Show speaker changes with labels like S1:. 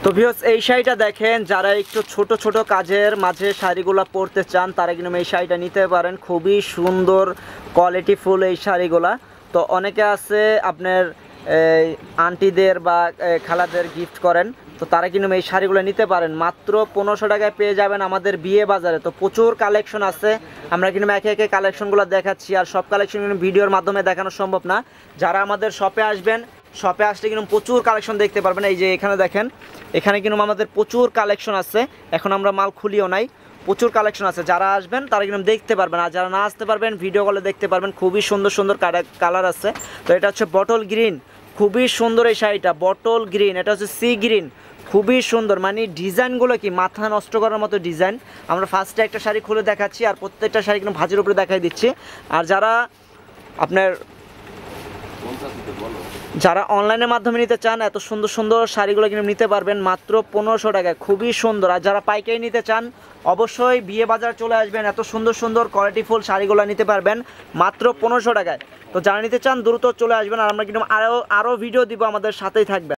S1: তো ভিউয়ার্স এই শাড়িটা দেখেন, যারা একটু ছোট ছোট কাজের মাঝে শাড়িগুলো পরতে চান তারা কিন্তু এই শাড়িটা নিতে পারেন। খুবই সুন্দর কোয়ালিটিফুল এই শাড়িগুলা। তো অনেকে আছে আপনার আন্টিদের বা খালাদের গিফট করেন, তো তারা কিন্তু এই শাড়িগুলো নিতে পারেন। মাত্র 1500 টাকায় পেয়ে যাবেন আমাদের বিয়ে বাজারে। তো প্রচুর কালেকশন আছে, আমরা কিন্তু একে একে কালেকশনগুলো দেখাচ্ছি। আর সব কালেকশন কিন্তু ভিডিওর মাধ্যমে দেখানো সম্ভব না। যারা আমাদের শপে আসবেন, শপে আসলে কিন্তু প্রচুর কালেকশন দেখতে পারবেন। এই যে এখানে দেখেন, এখানে কিন্তু আমাদের প্রচুর কালেকশন আছে। এখন আমরা মাল খুলিও নাই, প্রচুর কালেকশন আছে। যারা আসবেন তারা কিন্তু দেখতে পারবেন, আর যারা না আসতে পারবেন ভিডিও কলে দেখতে পারবেন। খুবই সুন্দর সুন্দর কালার আছে। তো এটা হচ্ছে বটল গ্রিন, খুবই সুন্দর এই শাড়িটা। বটল গ্রিন, এটা হচ্ছে সি গ্রিন, খুবই সুন্দর। মানে ডিজাইনগুলো কি মাথা নষ্ট করার মতো ডিজাইন। আমরা ফার্স্টে একটা শাড়ি খুলে দেখাচ্ছি, আর প্রত্যেকটা শাড়ি কিন্তু ভাঁজের উপরে দেখাই দিচ্ছি। আর যারা অনলাইনের মাধ্যমে নিতে চান, এত সুন্দর সুন্দর শাড়িগুলো কিন্তু নিতে পারবেন মাত্র 1500 টাকায়, খুবই সুন্দর। আর যারা পাইকারি নিতে চান অবশ্যই বিয়ে বাজার চলে আসবেন, এত সুন্দর সুন্দর কোয়ালিটিফুল শাড়িগুলো নিতে পারবেন মাত্র 1500 টাকায়। তো যারা নিতে চান দ্রুত চলে আসবেন, আর আমরা কিন্তু আরও ভিডিও দিব, আমাদের সাথেই থাকবেন।